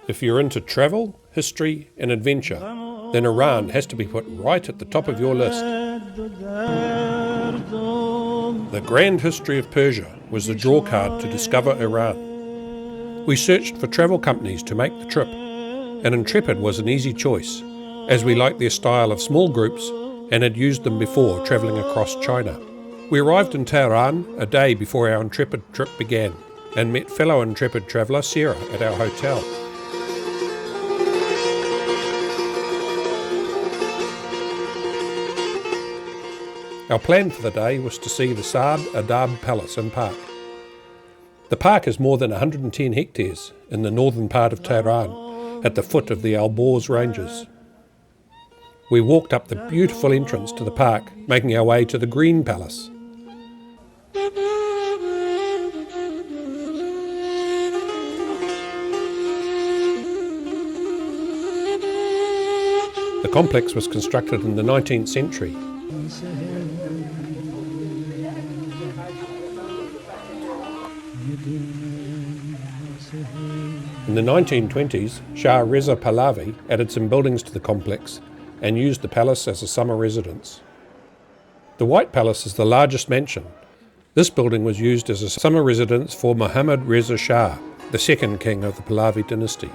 If you're into travel, history and adventure, then Iran has to be put right at the top of your list. The Grand History of Persia was the drawcard to discover Iran. We searched for travel companies to make the trip, and Intrepid was an easy choice, as we liked their style of small groups and had used them before travelling across China. We arrived in Tehran a day before our Intrepid trip began and met fellow Intrepid traveller Sarah at our hotel. Our plan for the day was to see the Saad Adab Palace and Park. The park is more than 110 hectares in the northern part of Tehran, at the foot of the Alborz Ranges. We walked up the beautiful entrance to the park, making our way to the Green Palace. The complex was constructed in the 19th century. In the 1920s, Shah Reza Pahlavi added some buildings to the complex and used the palace as a summer residence. The White Palace is the largest mansion. This building was used as a summer residence for Muhammad Reza Shah, the second king of the Pahlavi dynasty.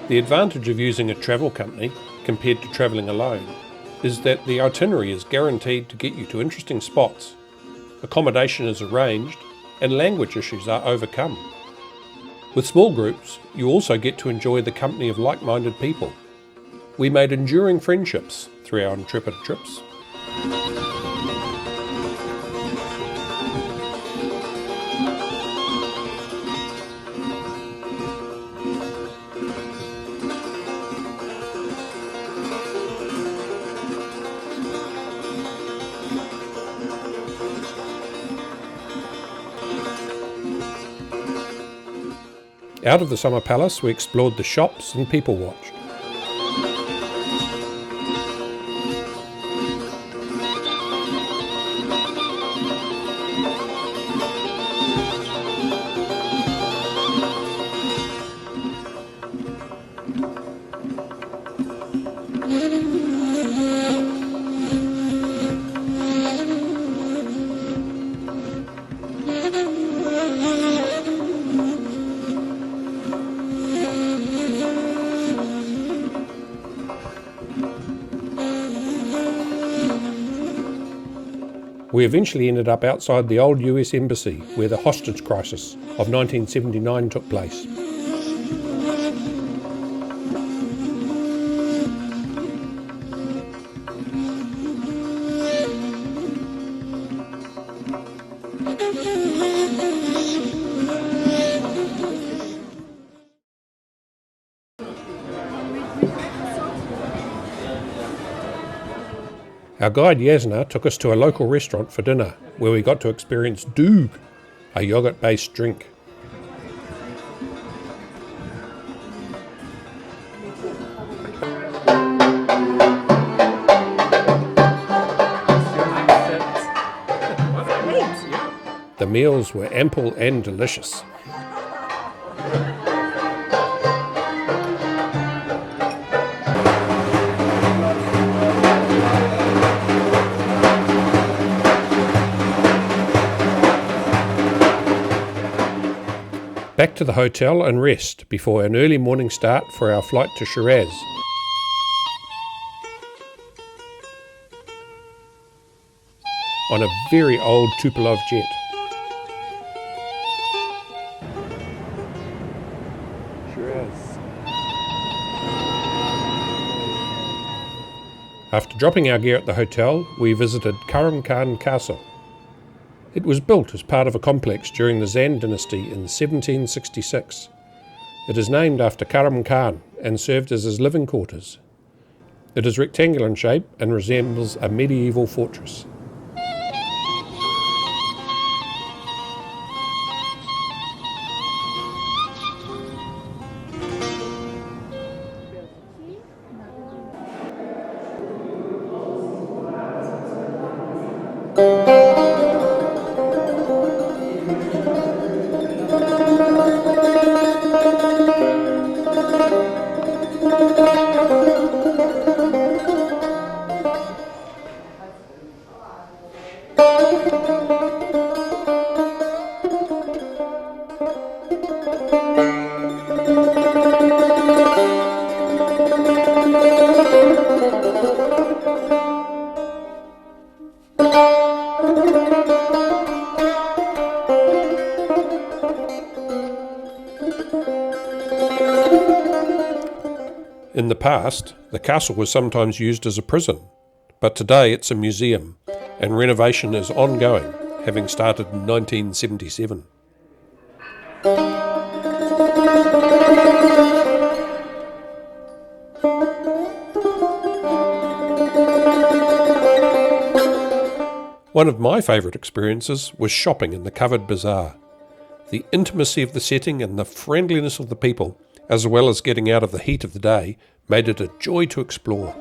The advantage of using a travel company compared to travelling alone is that the itinerary is guaranteed to get you to interesting spots, accommodation is arranged, and language issues are overcome. With small groups, you also get to enjoy the company of like-minded people. We made enduring friendships through our Intrepid trips. Out of the summer palace, we explored the shops and people watched. We eventually ended up outside the old US Embassy where the hostage crisis of 1979 took place. Our guide Yasna took us to a local restaurant for dinner, where we got to experience doog, a yogurt-based drink. The meals were ample and delicious. Back to the hotel and rest before an early morning start for our flight to Shiraz. On a very old Tupolev jet. Shiraz. After dropping our gear at the hotel, we visited Karam Khan Castle. It was built as part of a complex during the Zand dynasty in 1766. It is named after Karam Khan and served as his living quarters. It is rectangular in shape and resembles a medieval fortress. In the past, the castle was sometimes used as a prison, but today it's a museum, and renovation is ongoing, having started in 1977. One of my favourite experiences was shopping in the covered bazaar. The intimacy of the setting and the friendliness of the people, as well as getting out of the heat of the day, made it a joy to explore.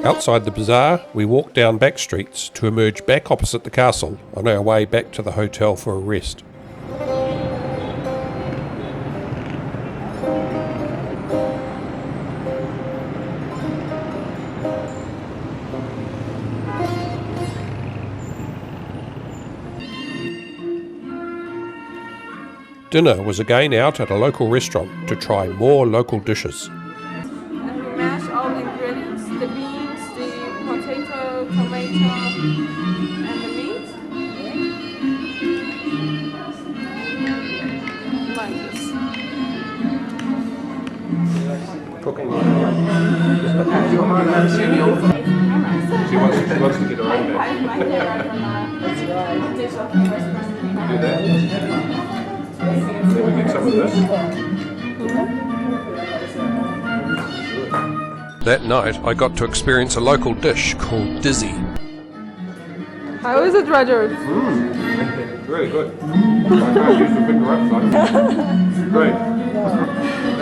Outside the bazaar, we walked down back streets to emerge back opposite the castle on our way back to the hotel for a rest. Dinner was again out at a local restaurant to try more local dishes. And we mash all the ingredients, the beans, the potato, tomato, and the meat. Like this. Cooking. She wants to get her own back. Do that. Then we get some of this. That night I got to experience a local dish called dizzy. How is it, Roger? Really good. I can't use the finger up side. Great.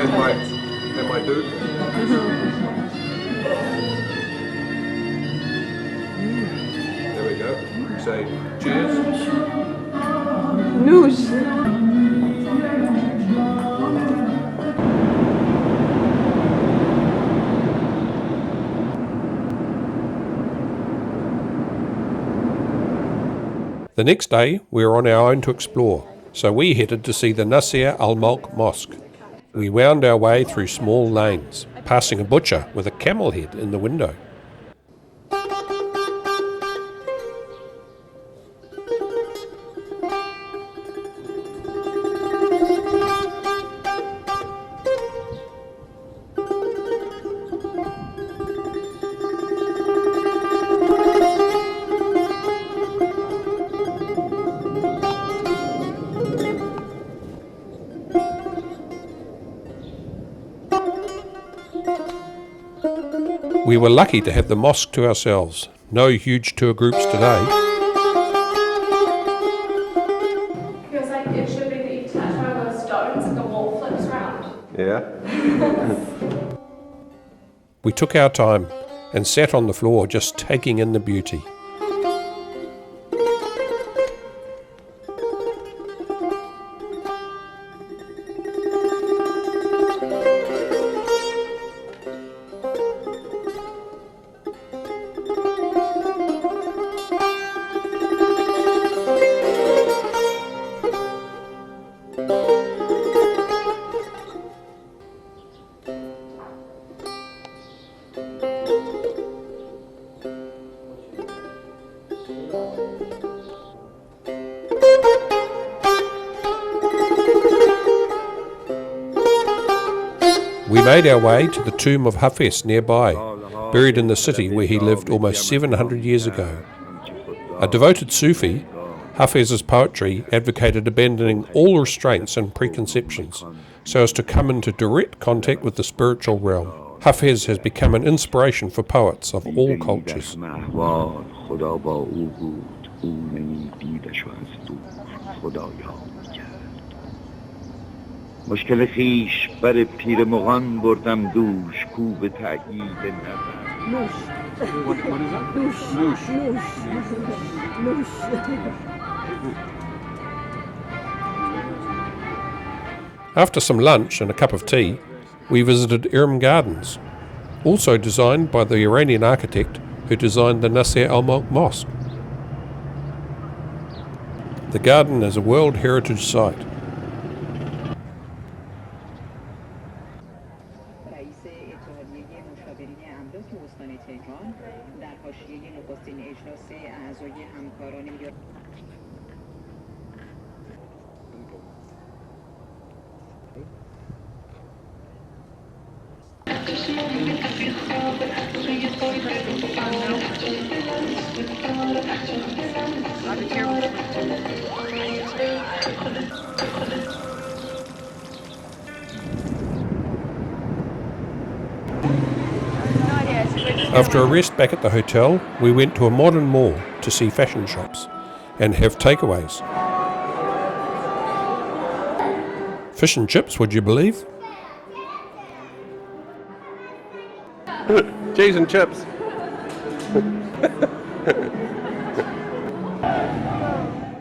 And my dude. There we go. Say cheers. Noosh. The next day we were on our own to explore, so we headed to see the Nasir al-Mulk Mosque. We wound our way through small lanes, passing a butcher with a camel head in the window. We were lucky to have the mosque to ourselves. No huge tour groups today. Feels like it should be that you touch one of those stones and the wall flips around. Yeah. We took our time and sat on the floor just taking in the beauty. We made our way to the tomb of Hafez nearby, buried in the city where he lived almost 700 years ago. A devoted Sufi, Hafez's poetry advocated abandoning all restraints and preconceptions so as to come into direct contact with the spiritual realm. Hafez has become an inspiration for poets of all cultures. مشکل خیش بر پیر مغان بردم دوش کو به تأیید نظر After some lunch and a cup of tea, we visited Iram Gardens, also designed by the Iranian architect who designed the Nasser al-Mulk Mosque. The garden is a World Heritage Site. After a rest back at the hotel, we went to a modern mall to see fashion shops and have takeaways. Fish and chips, would you believe? Cheese and chips.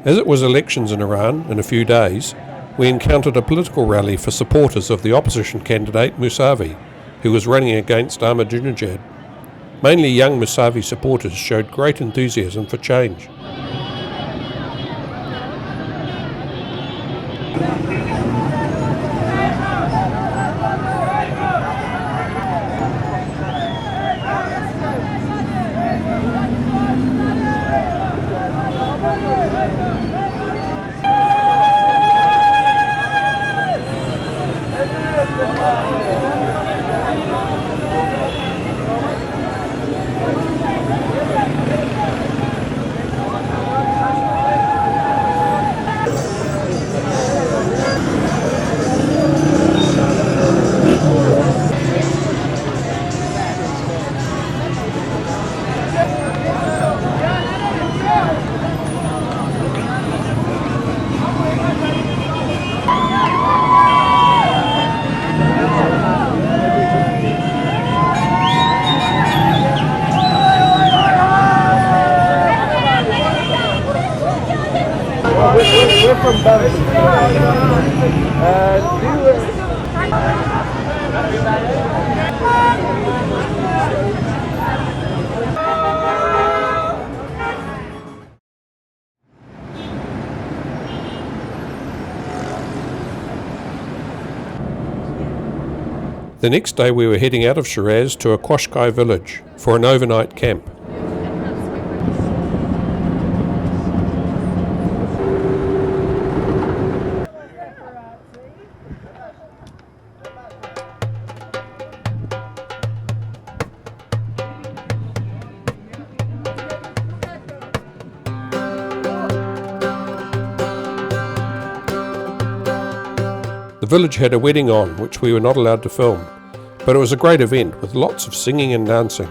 As it was elections in Iran in a few days, we encountered a political rally for supporters of the opposition candidate Mousavi, who was running against Ahmadinejad. Mainly young Mousavi supporters showed great enthusiasm for change. We're from Belgium. The next day we were heading out of Shiraz to a Qashqai village for an overnight camp. The village had a wedding on, which we were not allowed to film, but it was a great event with lots of singing and dancing.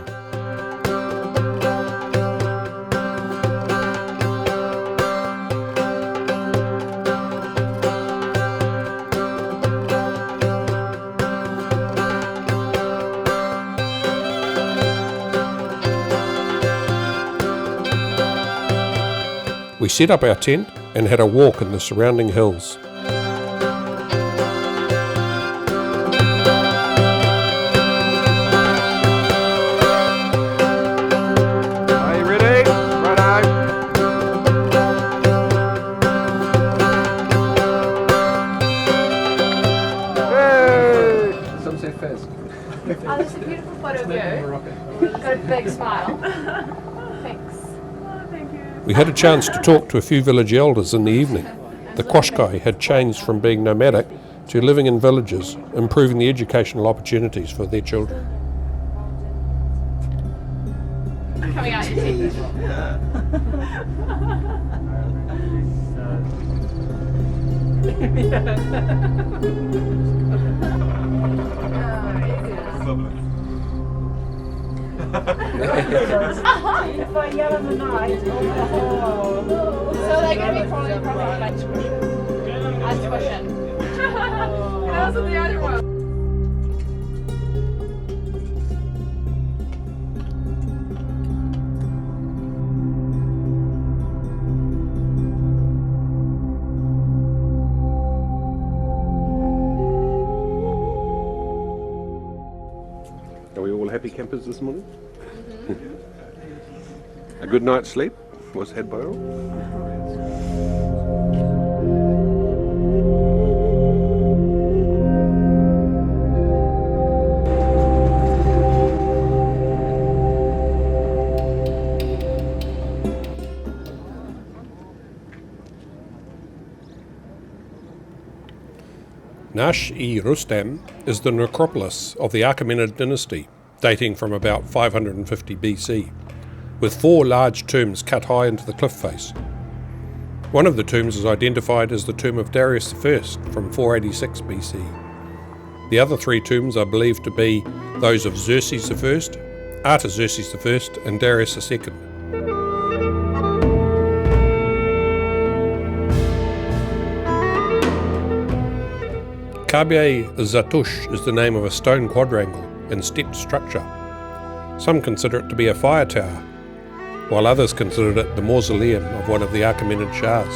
We set up our tent and had a walk in the surrounding hills. Are you ready? Right. Hey! Some say first. Oh, that's a beautiful photo of you. Got a big smile. Thanks. We had a chance to talk to a few village elders in the evening. The Quashkai had changed from being nomadic to living in villages, improving the educational opportunities for their children. Coming out your teeth. So they're going to be probably like squishing. I squishing. Those are the other ones. Are we all happy campers this morning? A good night's sleep was had by all. Nash-i-Rustam is the necropolis of the Achaemenid dynasty, dating from about 550 BC, with 4 large tombs cut high into the cliff face. One of the tombs is identified as the tomb of Darius I from 486 BC. The other 3 tombs are believed to be those of Xerxes I, Artaxerxes I, and Darius II. Kabye Zatush is the name of a stone quadrangle and stepped structure. Some consider it to be a fire tower, while others considered it the mausoleum of one of the Achaemenid Shahs.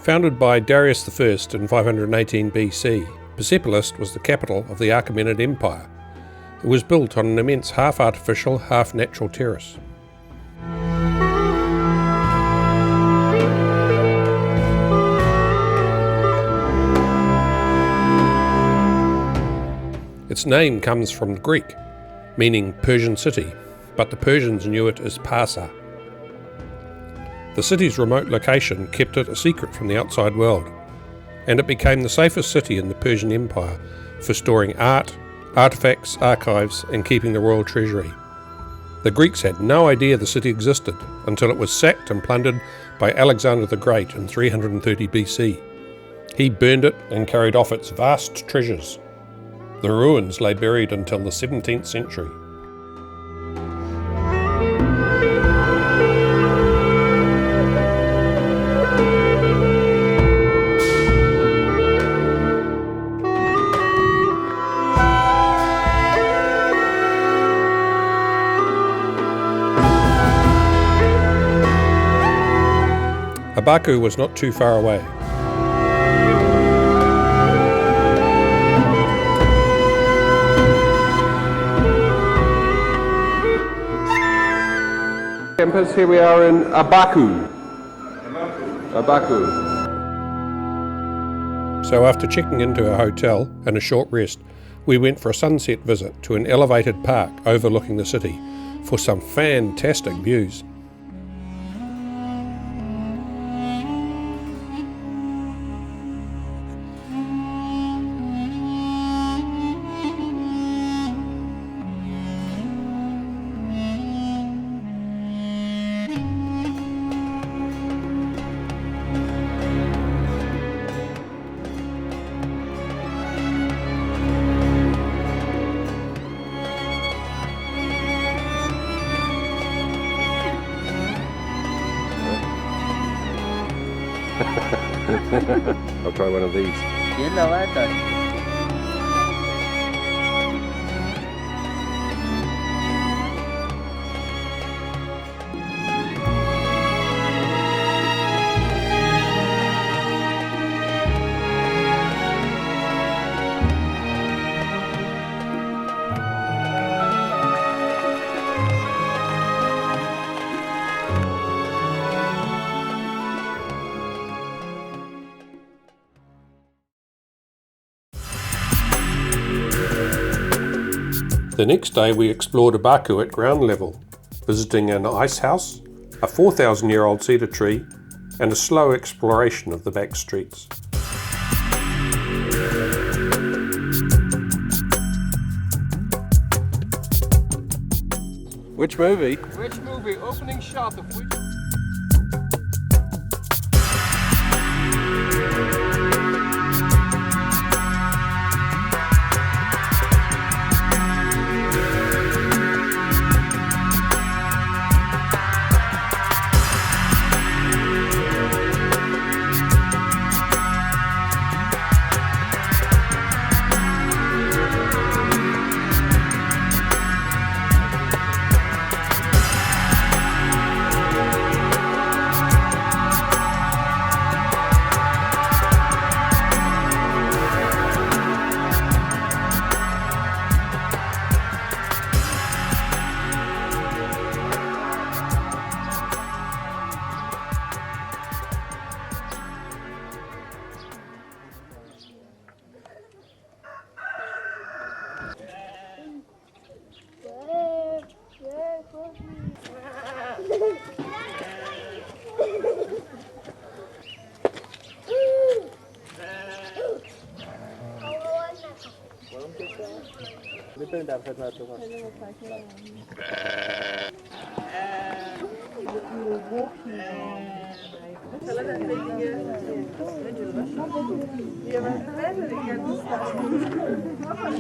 Founded by Darius I in 518 BC, Persepolis was the capital of the Achaemenid Empire. It was built on an immense half-artificial, half-natural terrace. Its name comes from Greek, meaning Persian city, but the Persians knew it as Parsa. The city's remote location kept it a secret from the outside world, and it became the safest city in the Persian Empire for storing art, artifacts, archives, and keeping the royal treasury. The Greeks had no idea the city existed until it was sacked and plundered by Alexander the Great in 330 BC. He burned it and carried off its vast treasures. The ruins lay buried until the 17th century. Abaku was not too far away. Campers, here we are in Abaku. So after checking into our hotel and a short rest, we went for a sunset visit to an elevated park overlooking the city for some fantastic views. I'll try one of these. The next day we explored Baku at ground level, visiting an ice house, a 4,000-year-old cedar tree, and a slow exploration of the back streets. Which movie? Which movie? Opening shot of which?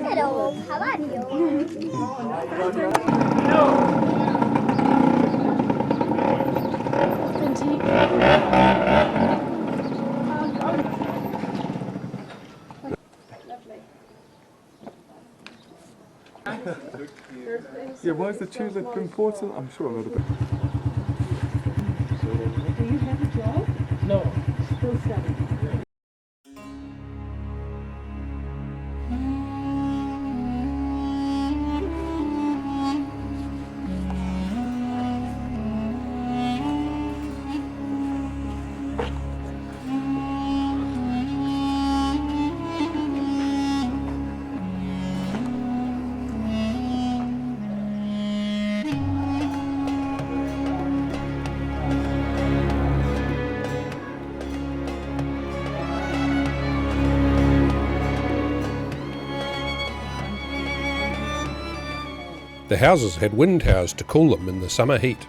Hello, how are you? Yeah, why is the tulip important? I'm sure I've heard of it. Do you have a job? No. Still studying. The houses had wind towers to cool them in the summer heat.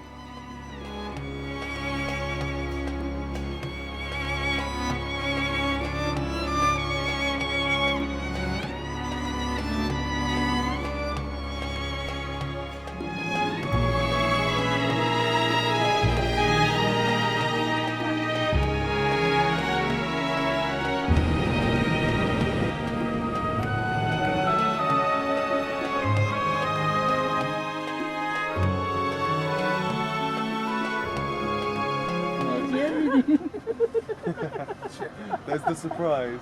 There's the surprise.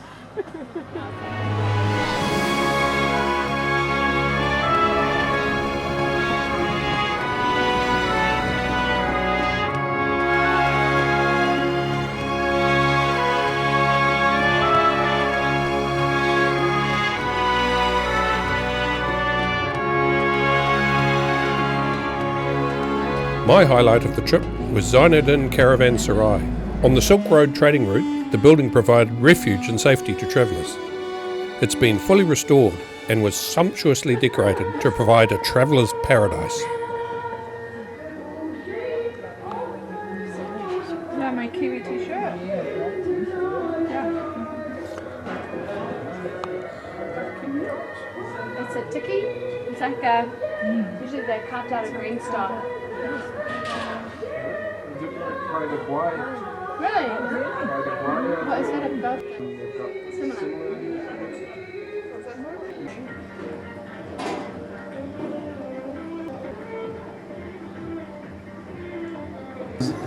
My highlight of the trip was Zainuddin Caravanserai. On the Silk Road trading route, the building provided refuge and safety to travellers. It's been fully restored and was sumptuously decorated to provide a traveller's paradise. Yeah, my Kiwi t-shirt. Yeah. It's a tiki. It's like a, usually they're carved out of green star. Kind of white. Really? Kind of white. What is that about? Similar.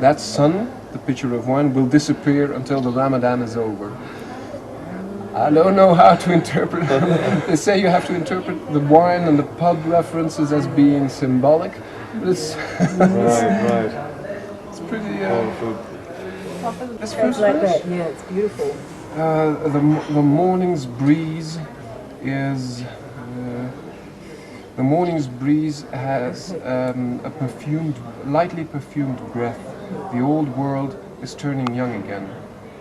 That sun, the pitcher of wine, will disappear until the Ramadan is over. I don't know how to interpret it. They say you have to interpret the wine and the pub references as being symbolic, but it's right. It's pretty. It's Like that, yeah, it's beautiful. The morning's breeze is The morning's breeze has a lightly perfumed breath. The old world is turning young again.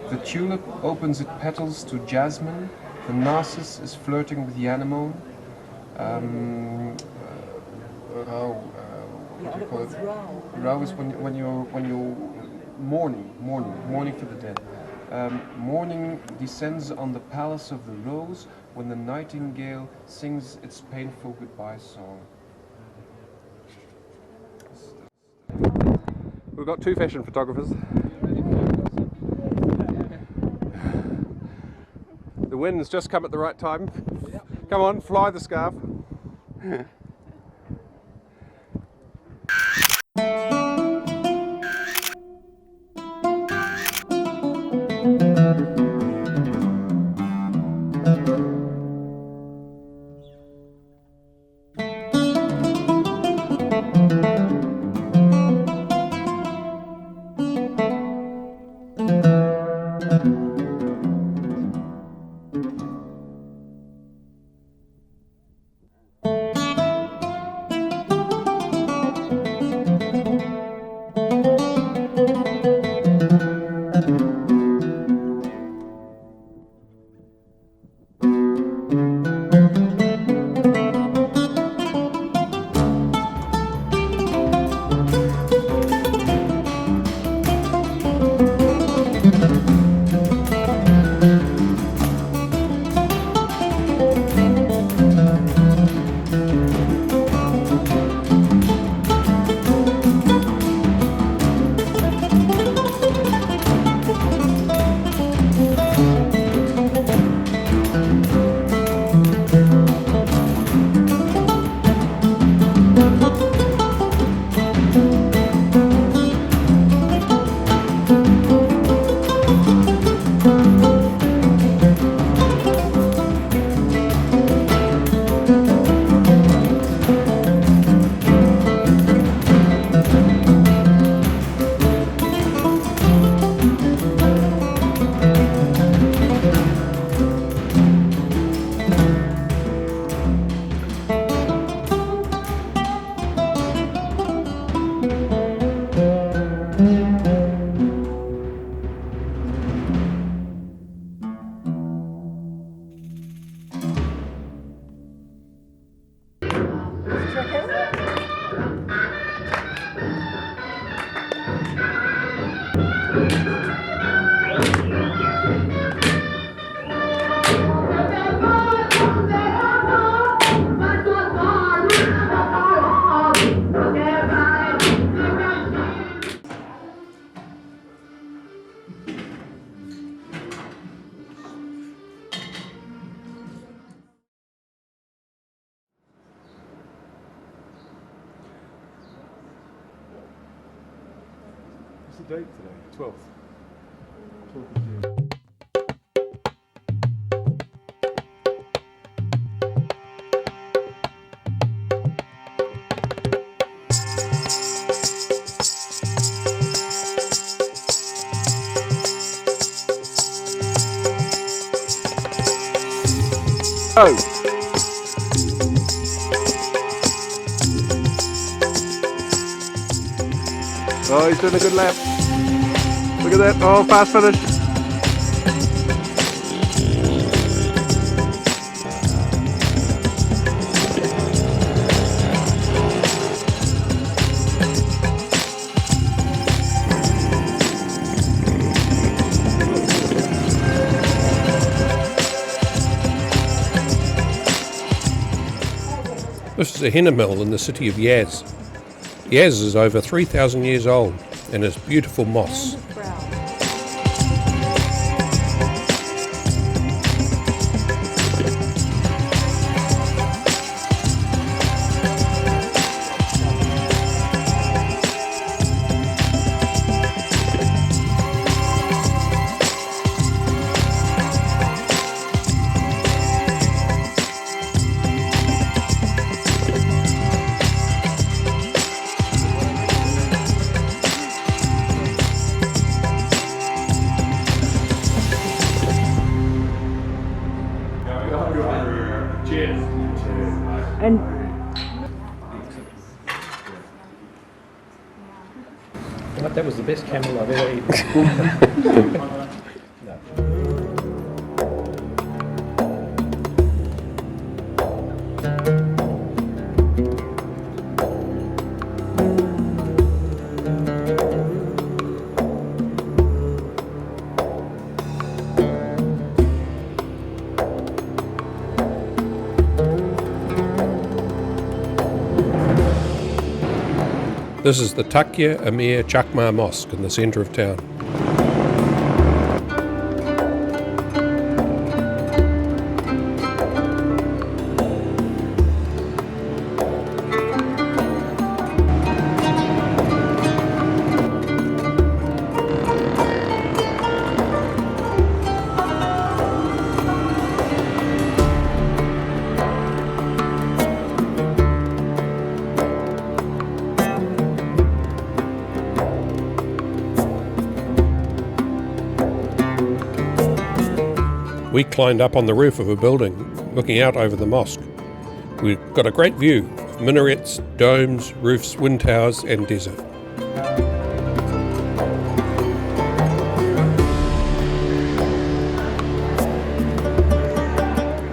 The tulip opens its petals to jasmine. The narcissus is flirting with the anemone. What do you call it? Row is when you're mourning for the dead. Morning descends on the palace of the rose when the nightingale sings its painful goodbye song. We've got 2 fashion photographers. The wind's just come at the right time. Come on, fly the scarf. What's the date today? 12th. 12th of June. Oh! Oh, he's doing a good lap. Look at that. Oh, fast finish. This is a henna mill in the city of Yaz. Yaz is over 3,000 years old and is beautiful moss. Cheers. And That was the best camel I've ever eaten. No. This is the Takya Amir Chakma Mosque in the centre of town. We climbed up on the roof of a building, looking out over the mosque. We've got a great view of minarets, domes, roofs, wind towers and desert.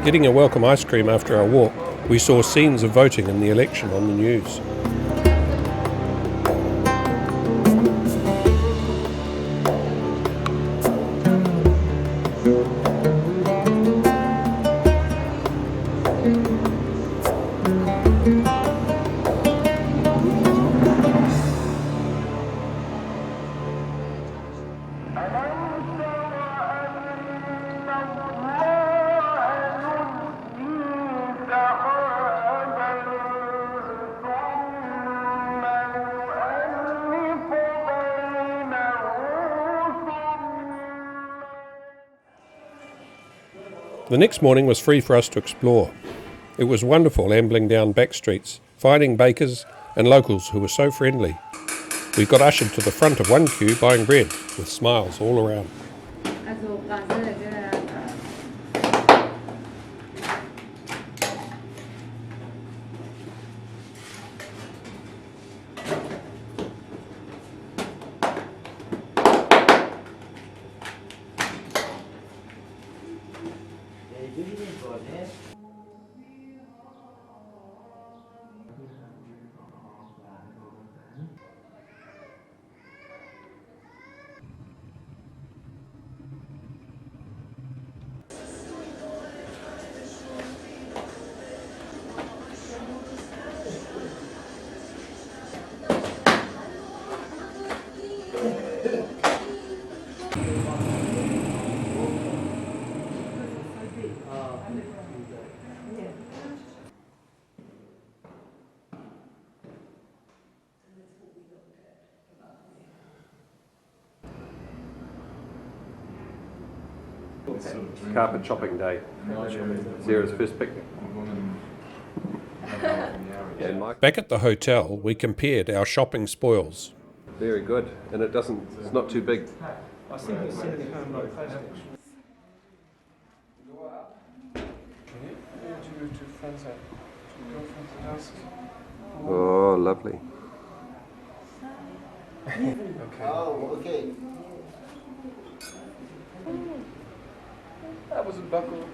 Getting a welcome ice cream after our walk, we saw scenes of voting in the election on the news. The next morning was free for us to explore. It was wonderful ambling down back streets, finding bakers and locals who were so friendly. We got ushered to the front of one queue buying bread, with smiles all around. Carpet chopping day. Sarah's first picnic. Back at the hotel, we compared our shopping spoils. Very good, and it's not too big. I think he's sending home like postage. Two friends out. Two girlfriends at house. Oh, lovely. Okay. Oh, okay. That wasn't buckled.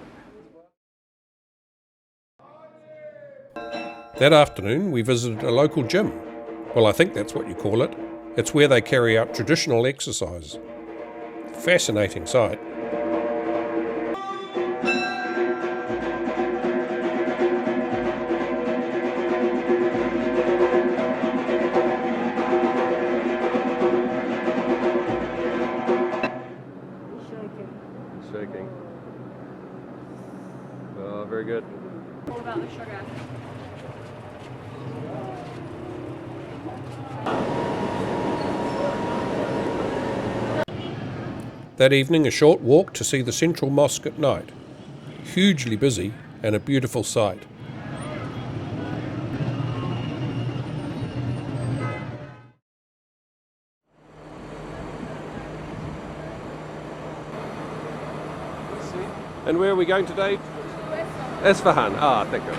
That afternoon, we visited a local gym. Well, I think that's what you call it. It's where they carry out traditional exercise. Fascinating sight. Shaking. Oh, very good. What about the sugar? That evening, a short walk to see the central mosque at night. Hugely busy and a beautiful sight. And where are we going today? Isfahan. Ah, thank you.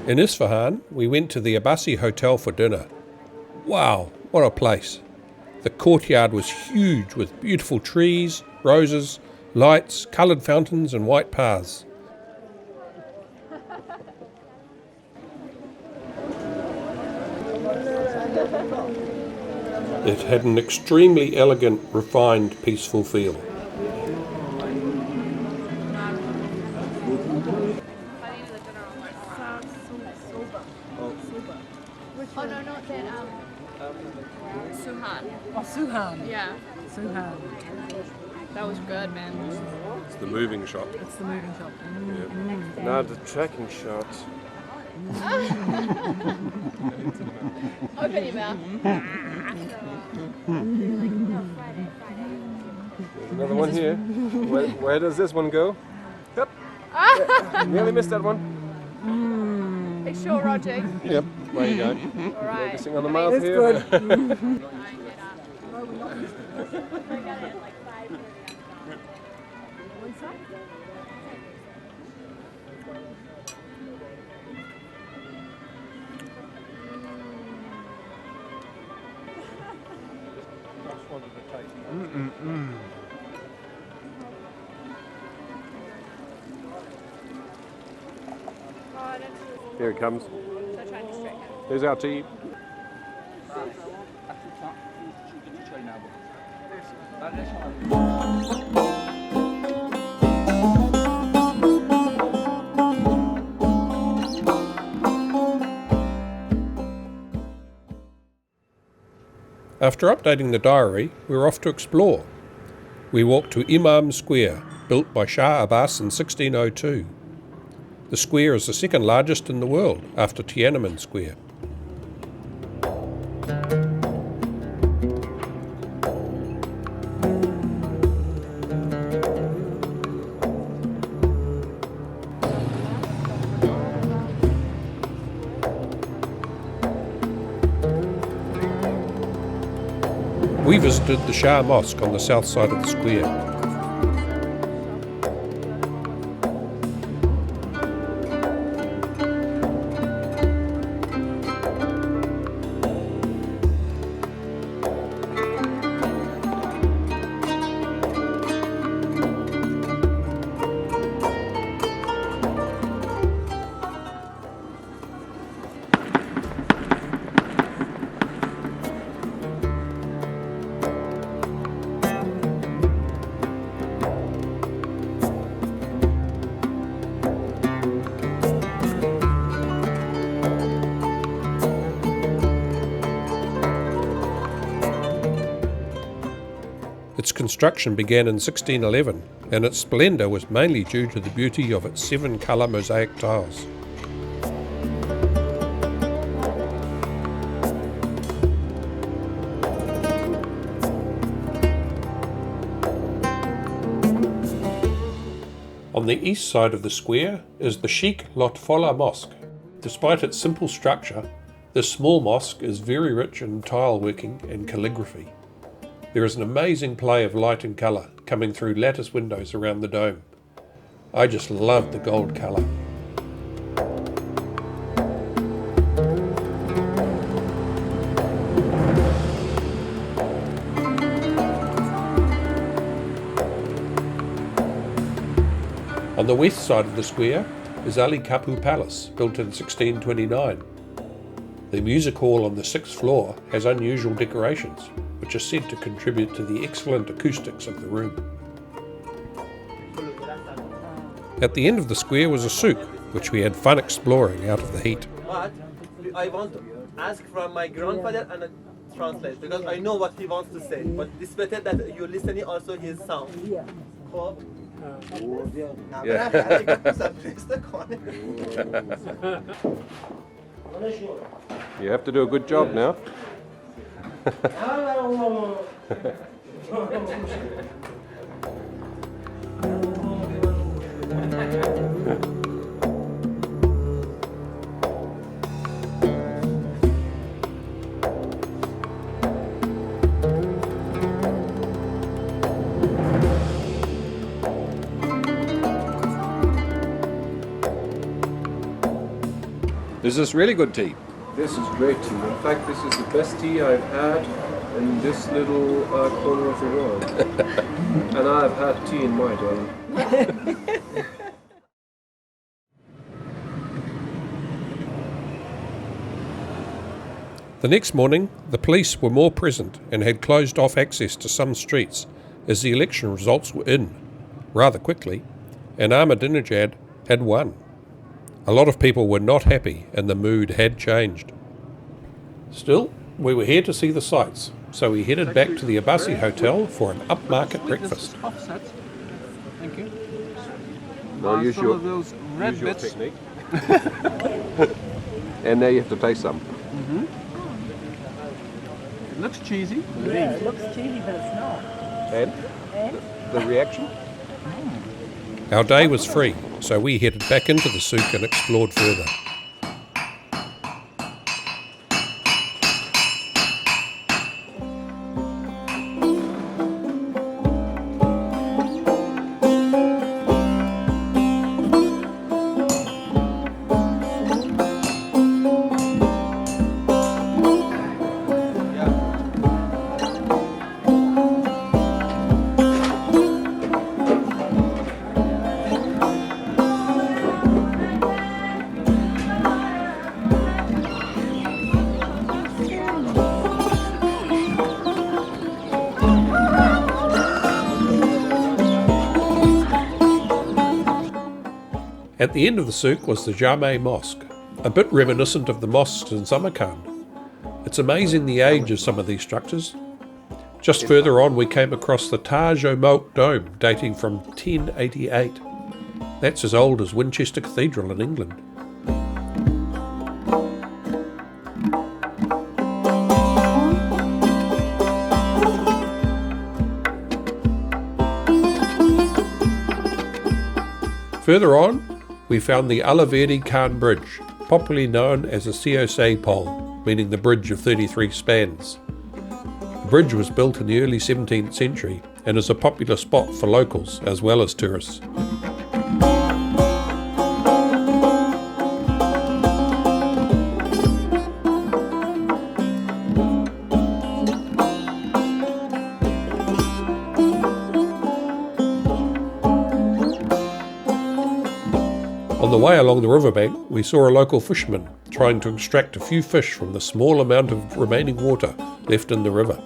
In Isfahan, we went to the Abbasi Hotel for dinner. Wow, what a place! The courtyard was huge with beautiful trees, roses, lights, coloured fountains and white paths. It had an extremely elegant, refined, peaceful feel. Oh no, not that. Suhan. Oh, Suhan. Yeah, Suhan. that was good, man. It's the moving shot. It's the moving shop. Now the tracking shot. Open your mouth. There's another one here. Where does this one go? Yep. Nearly missed that one. Make sure, Roger. Yep. Where you going? All right. Focusing on the mouth It's here. good. Here it comes. So try and distract him. Here's our tea. After updating the diary, we were off to explore. We walked to Imam Square, built by Shah Abbas in 1602. The square is the second largest in the world, after Tiananmen Square. We visited the Shah Mosque on the south side of the square. Its construction began in 1611, and its splendour was mainly due to the beauty of its 7-colour mosaic tiles. On the east side of the square is the Sheikh Lotfola Mosque. Despite its simple structure, this small mosque is very rich in tile working and calligraphy. There is an amazing play of light and colour coming through lattice windows around the dome. I just love the gold colour. On the west side of the square is Ali Kapu Palace, built in 1629. The music hall on the 6th floor has unusual decorations, which are said to contribute to the excellent acoustics of the room. At the end of the square was a souk, which we had fun exploring out of the heat. But I want to ask from my grandfather and translate, because I know what he wants to say. But it's better that you're listening also his sound. Yeah. Cool. You have to do a good job now. Is this really good tea? This is great tea. In fact, this is the best tea I've had in this little corner of the world. And I've had tea in my day. The next morning, the police were more present and had closed off access to some streets as the election results were in, rather quickly, and Ahmadinejad had won. A lot of people were not happy and the mood had changed. Still, we were here to see the sights, so we headed back to the Abassi Hotel for an upmarket breakfast. Offset. Thank you. No, use some your, of those red use your bits. technique. And now you have to taste some. It looks cheesy. Yeah, it looks cheesy, but it's not. And the reaction? Our day was free, so we headed back into the souk and explored further. At the end of the souk was the Jame Mosque, a bit reminiscent of the mosques in Samarkand. It's amazing the age of some of these structures. Just further on we came across the Taj Omoak Dome dating from 1088. That's as old as Winchester Cathedral in England. Further on, we found the Alaverdi Khan Bridge, popularly known as the COC pole, meaning the bridge of 33 spans. The bridge was built in the early 17th century and is a popular spot for locals as well as tourists. On the way along the riverbank, we saw a local fisherman trying to extract a few fish from the small amount of remaining water left in the river.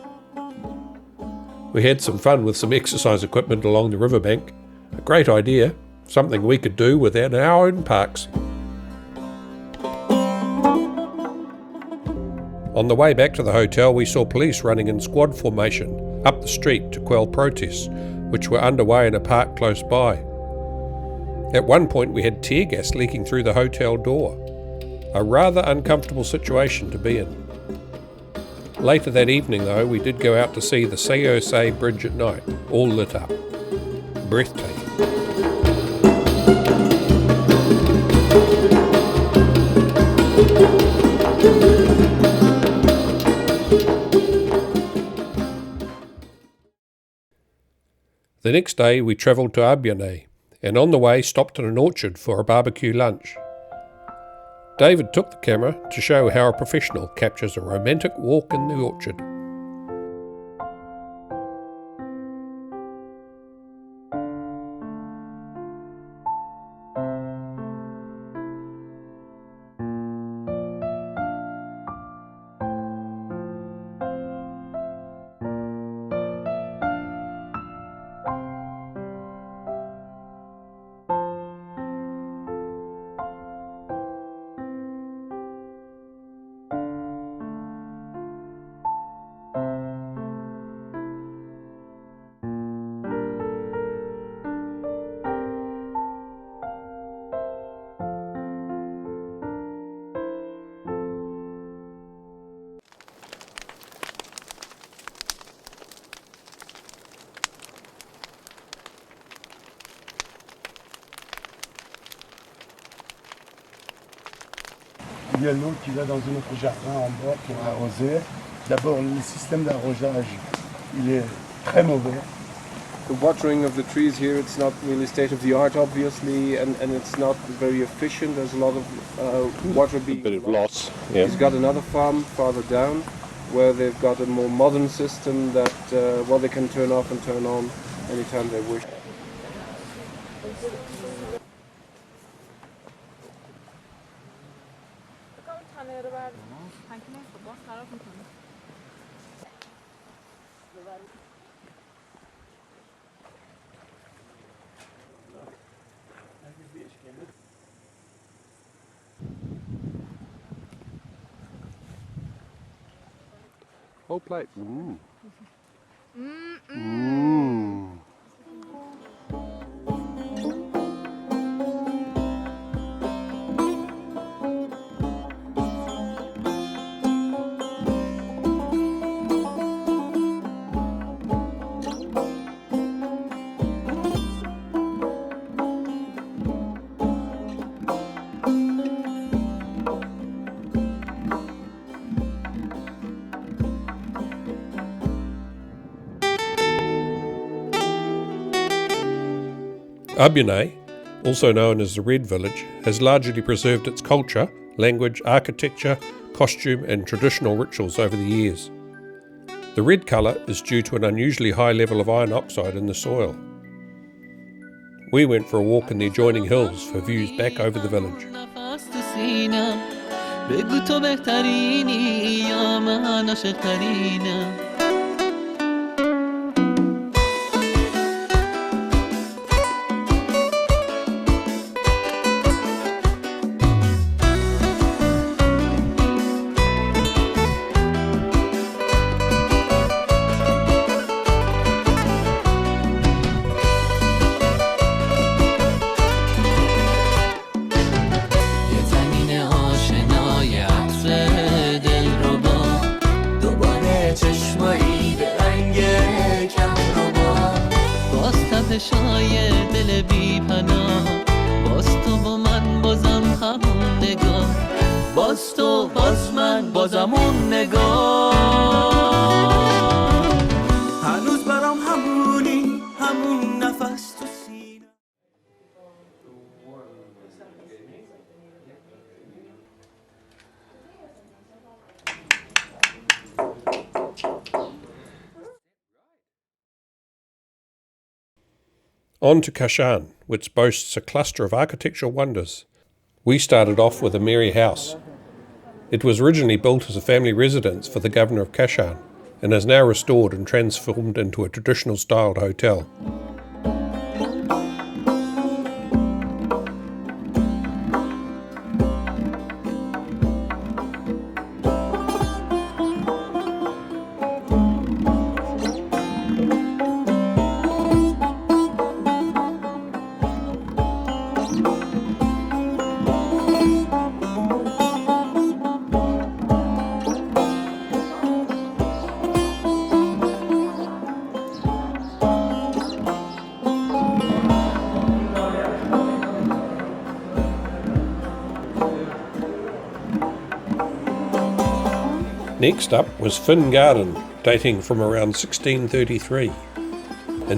We had some fun with some exercise equipment along the riverbank. A great idea, something we could do within our own parks. On the way back to the hotel, we saw police running in squad formation up the street to quell protests, which were underway in a park close by. At one point we had tear gas leaking through the hotel door. A rather uncomfortable situation to be in. Later that evening though, we did go out to see the COC bridge at night, all lit up. Breathtaking. The next day we travelled to Abyane, and on the way stopped in an orchard for a barbecue lunch. David took the camera to show how a professional captures a romantic walk in the orchard. Il y a l'eau qui va dans un autre jardin en bas pour arroser. D'abord, le système d'arrosage, il est très mauvais. the watering of the trees here, it's not really state of the art, obviously, and it's not very efficient. There's a lot of water being Bit of loss. Yeah. He's got another farm farther down where they've got a more modern system that they can turn off and turn on anytime they wish. Whole plate. Abune, also known as the Red Village, has largely preserved its culture, language, architecture, costume and traditional rituals over the years. The red colour is due to an unusually high level of iron oxide in the soil. We went for a walk in the adjoining hills for views back over the village. On to Kashan, which boasts a cluster of architectural wonders. We started off with a Mary house. It was originally built as a family residence for the governor of Kashan and is now restored and transformed into a traditional styled hotel. Next up was Finn Garden, dating from around 1633. In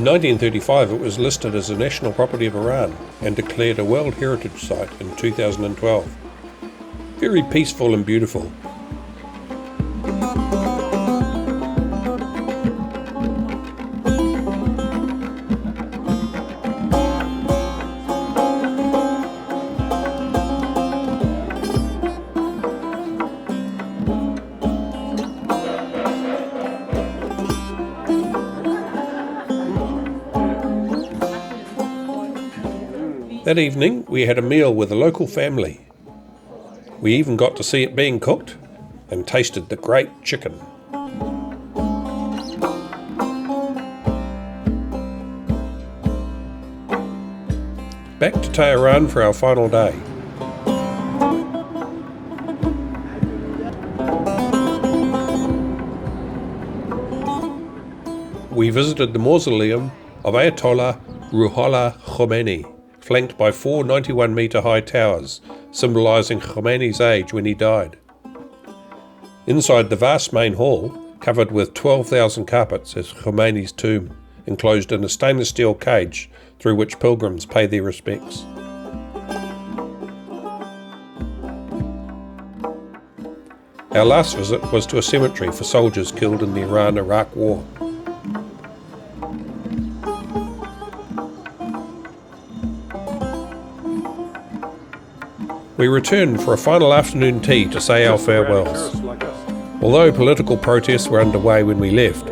1935 it was listed as a national property of Iran and declared a World Heritage Site in 2012. Very peaceful and beautiful. That evening we had a meal with a local family. We even got to see it being cooked and tasted the great chicken. Back to Tehran for our final day. We visited the mausoleum of Ayatollah Ruhollah Khomeini, flanked by 4 91-metre high towers, symbolising Khomeini's age when he died. Inside the vast main hall, covered with 12,000 carpets, is Khomeini's tomb, enclosed in a stainless steel cage through which pilgrims pay their respects. Our last visit was to a cemetery for soldiers killed in the Iran-Iraq War. We returned for a final afternoon tea to say our farewells. Although political protests were underway when we left,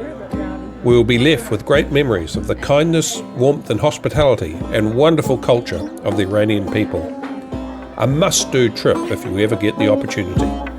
we will be left with great memories of the kindness, warmth and hospitality and wonderful culture of the Iranian people. A must-do trip if you ever get the opportunity.